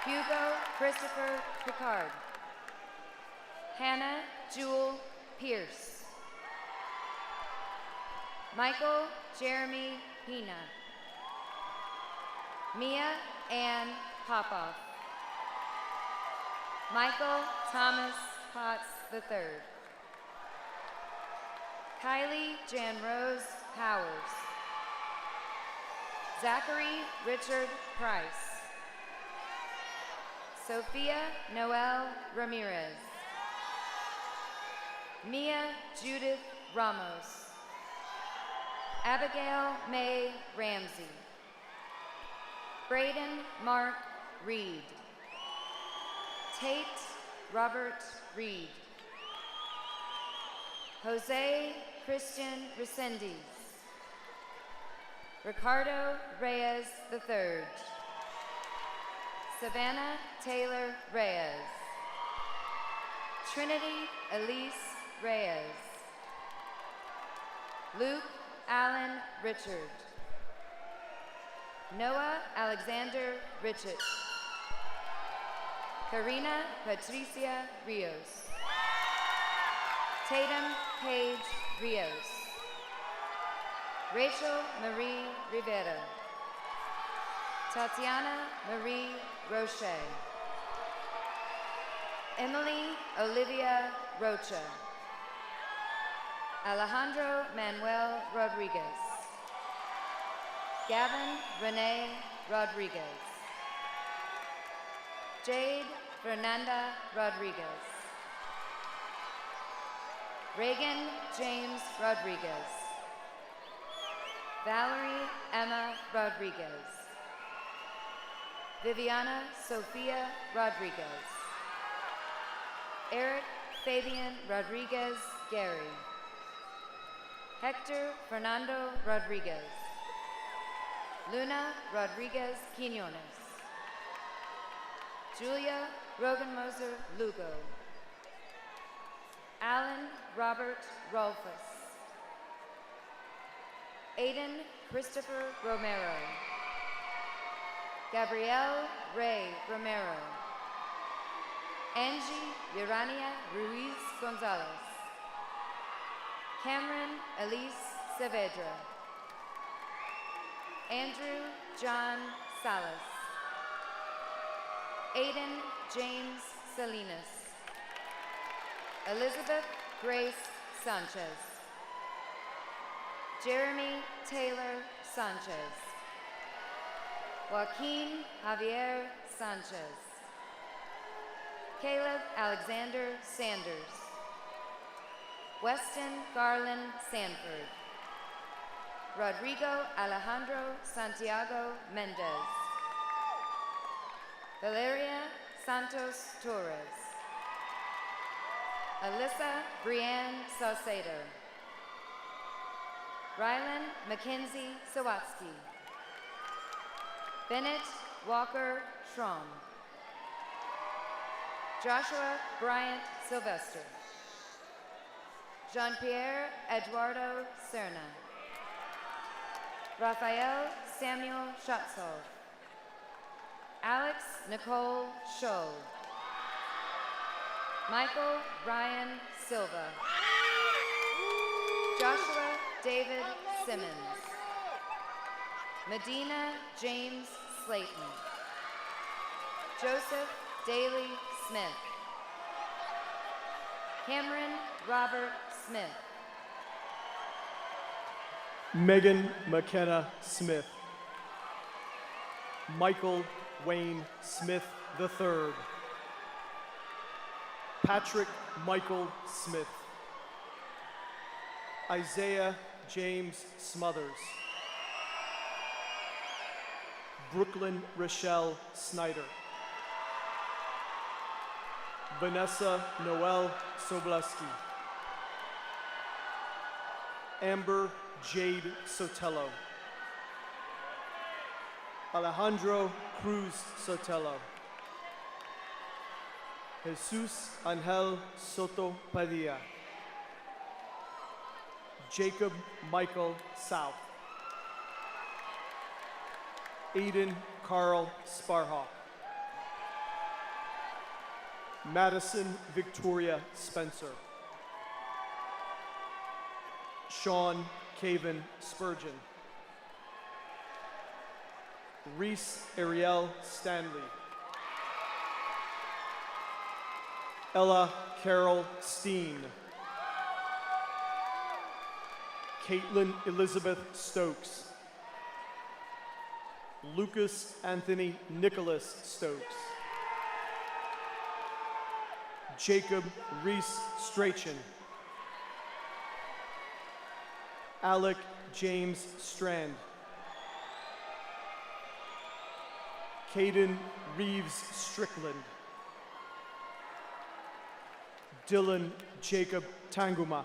Hugo Christopher Picard. Hannah Jewel Pierce. Michael Jeremy Hina. Mia Ann Popoff. Michael Thomas Potts III. Kylie Jan Rose Powers. Zachary Richard Price. Sophia Noel Ramirez. Mia Judith Ramos. Abigail May Ramsey. Braden Mark Reed. Tate Robert Reed. Jose Christian Resendiz. Ricardo Reyes III. Savannah Taylor Reyes. Trinity Elise Reyes. Luke Allen Richard. Noah Alexander Richard. Karina Patricia Rios. Tatum Paige Rios. Rachel Marie Rivera. Tatiana Marie Roche. Emily Olivia Rocha. Alejandro Manuel Rodriguez. Gavin Renee Rodriguez. Jade Fernanda Rodriguez. Reagan James Rodriguez. Valerie Emma Rodriguez. Viviana Sofia Rodriguez. Eric Fabian Rodriguez Gary. Hector Fernando Rodriguez. Luna Rodriguez Quinones. Julia Rogenmoser Lugo. Alan Robert Rolfus. Aiden Christopher Romero. Gabrielle Ray Romero. Angie Urania Ruiz Gonzalez. Cameron Elise Saavedra. Andrew John Salas. Aiden James Salinas. Elizabeth Grace Sanchez. Jeremy Taylor Sanchez. Joaquin Javier Sanchez. Caleb Alexander Sanders. Weston Garland Sanford. Rodrigo Alejandro Santiago Mendez. Valeria Santos Torres. Alyssa Brianne Saucedo. Rylan Mackenzie Sawatsky. Bennett Walker Schramm. Joshua Bryant Sylvester. Jean-Pierre Eduardo Serna. Raphael Samuel Schatzov. Alex Nicole Scholl. Michael Ryan Silva. Joshua David Simmons. Medina James Slayton. Joseph Daly Smith. Cameron Robert Smith. Megan McKenna Smith. Michael Wayne Smith III. Patrick Michael Smith. Isaiah James Smothers. Brooklyn Rochelle Snyder. Vanessa Noel Sobleski. Amber Jade Sotelo. Alejandro Cruz Sotelo. Jesus Angel Soto Padilla. Jacob Michael South. Aiden Carl Sparhawk. Madison Victoria Spencer. Sean Caven Spurgeon. Reese Ariel Stanley. Ella Carol Steen. Caitlin Elizabeth Stokes. Lucas Anthony Nicholas Stokes. Jacob Reese Strachan. Alec James Strand. Caden Reeves Strickland. Dylan Jacob Tanguma.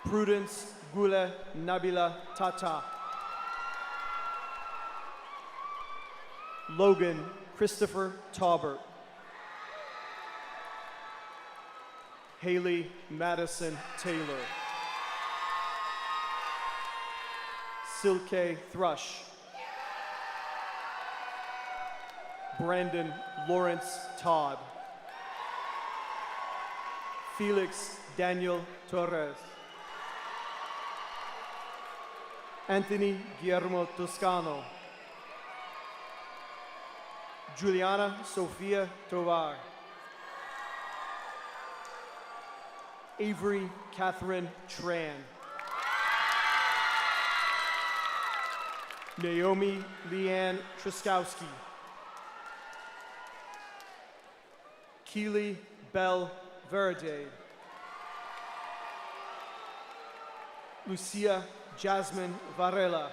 Prudence Gule Nabila Tata. Logan Christopher Taubert. Haley Madison Taylor. Silke Thrush. Brandon Lawrence Todd. Felix Daniel Torres. Anthony Guillermo Toscano. Juliana Sofia Tovar. Avery Catherine Tran. Naomi Leanne Truskowski. Keely Bell Verde. Lucia Jasmine Varela.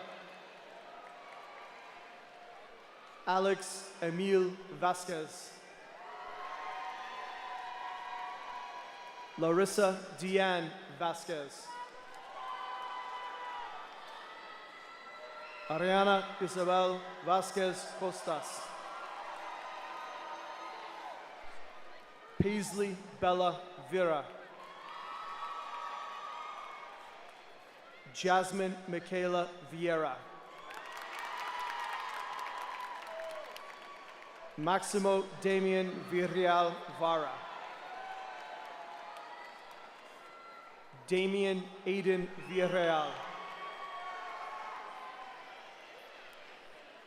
Alex Emil Vasquez. Larissa Deanne Vasquez. Ariana Isabel Vasquez Costas. Paisley Bella Vera. Jasmine Michaela Vieira. Maximo Damian Villarreal Vara. Damian Aiden Villarreal.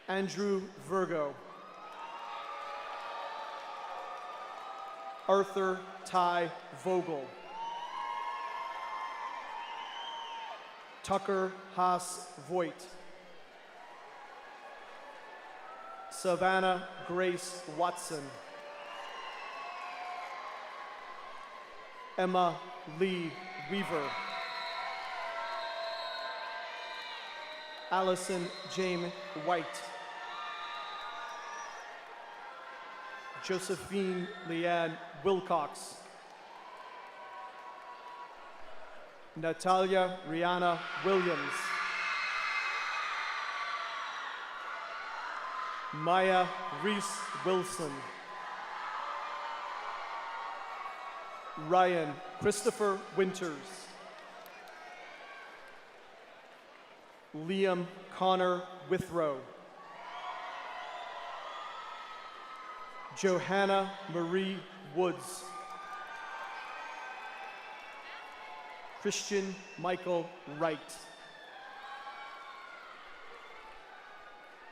Andrew Virgo. Arthur Ty Vogel. Tucker Haas Voigt. Savannah Grace Watson. Emma Lee Weaver. Allison Jane White. Josephine Leanne Wilcox. Natalia Rihanna Williams. Maya Reese Wilson. Ryan Christopher Winters. Liam Connor Withrow. Johanna Marie Woods. Christian Michael Wright.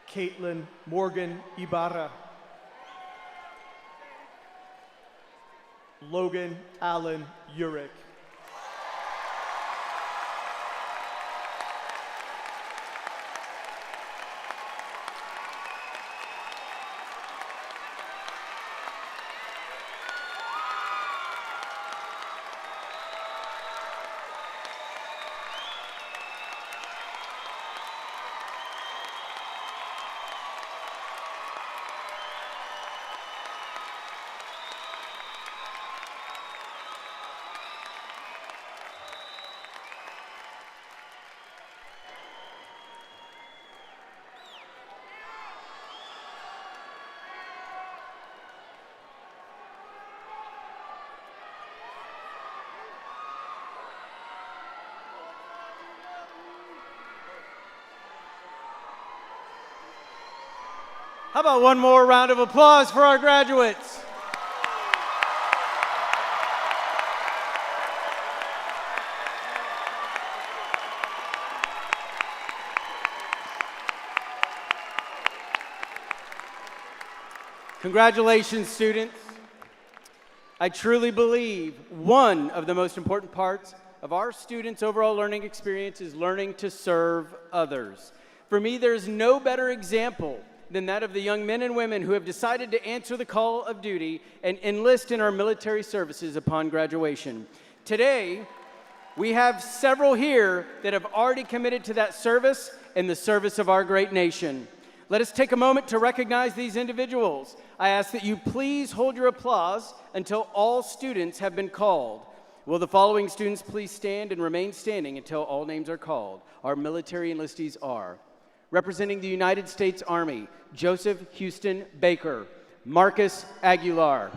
Caitlin Morgan Ibarra. Logan Allen Urick. How about one more round of applause for our graduates? Congratulations, students. I truly believe one of the most important parts of our students' overall learning experience is learning to serve others. For me, there's no better example than that of the young men and women who have decided to answer the call of duty and enlist in our military services upon graduation. Today, we have several here that have already committed to that service in the service of our great nation. Let us take a moment to recognize these individuals. I ask that you please hold your applause until all students have been called. Will the following students please stand and remain standing until all names are called? Our military enlistees are: representing the United States Army, Joseph Houston Baker, Marcus Aguilar.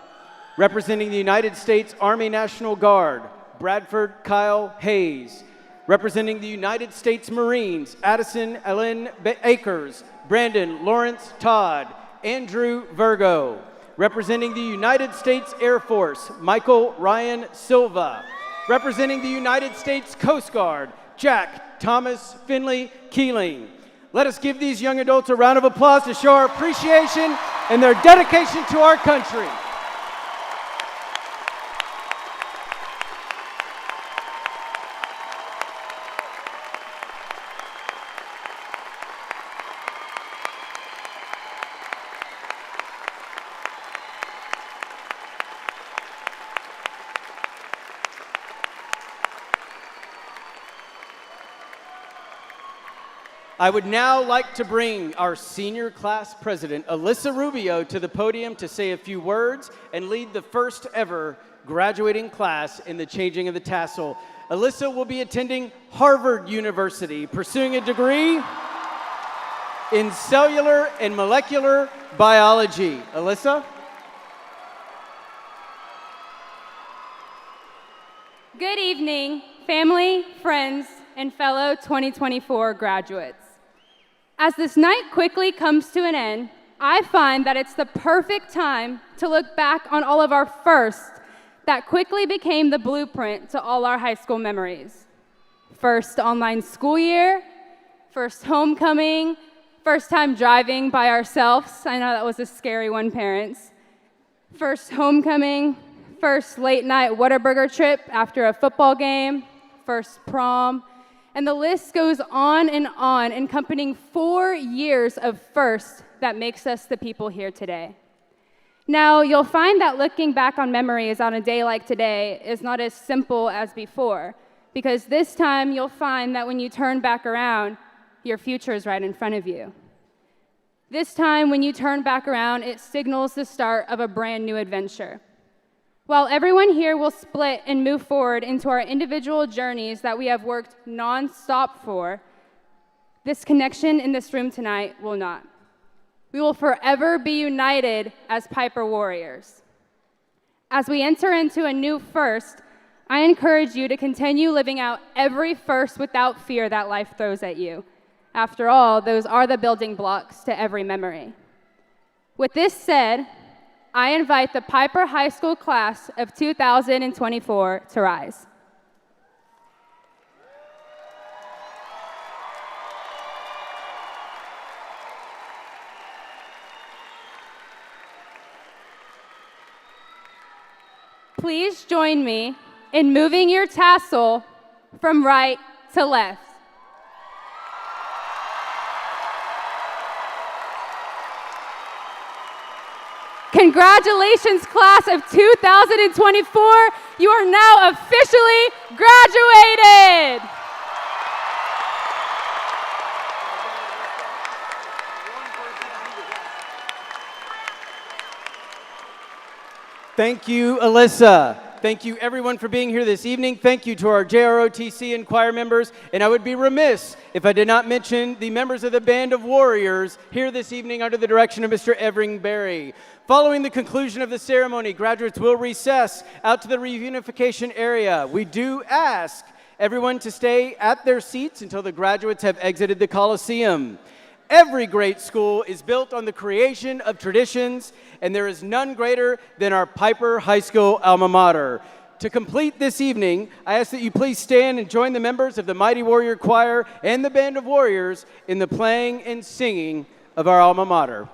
Representing the United States Army National Guard, Bradford Kyle Hayes. Representing the United States Marines, Addison Ellen Akers, Brandon Lawrence Todd, Andrew Virgo. Representing the United States Air Force, Michael Ryan Silva. Representing the United States Coast Guard, Jack Thomas Finley Keeling. Let us give these young adults a round of applause to show our appreciation and their dedication to our country. I would now like to bring our senior class president, Alyssa Rubio, to the podium to say a few words and lead the first ever graduating class in the changing of the tassel. Alyssa will be attending Harvard University, pursuing a degree in cellular and molecular biology. Alyssa? Good evening, family, friends, and fellow 2024 graduates. As this night quickly comes to an end, I find that it's the perfect time to look back on all of our firsts that quickly became the blueprint to all our high school memories. First online school year, first homecoming, first time driving by ourselves. I know that was a scary one, parents. First homecoming, first late night Whataburger trip after a football game, first prom, and the list goes on, encompassing 4 years of firsts that makes us the people here today. Now, you'll find that looking back on memories on a day like today is not as simple as before, because this time you'll find that when you turn back around, your future is right in front of you. This time, when you turn back around, it signals the start of a brand new adventure. While everyone here will split and move forward into our individual journeys that we have worked nonstop for, this connection in this room tonight will not. We will forever be united as Pieper warriors. As we enter into a new first, I encourage you to continue living out every first without fear that life throws at you. After all, those are the building blocks to every memory. With this said, I invite the Pieper High School class of 2024 to rise. Please join me in moving your tassel from right to left. Congratulations, class of 2024. You are now officially graduated. Thank you, Alyssa. Thank you, everyone, for being here this evening. Thank you to our JROTC and choir members. And I would be remiss if I did not mention the members of the Band of Warriors here this evening under the direction of Mr. Evering Berry. Following the conclusion of the ceremony, graduates will recess out to the reunification area. We do ask everyone to stay at their seats until the graduates have exited the Coliseum. Every great school is built on the creation of traditions, and there is none greater than our Pieper High School alma mater. To complete this evening, I ask that you please stand and join the members of the Mighty Warrior Choir and the Band of Warriors in the playing and singing of our alma mater.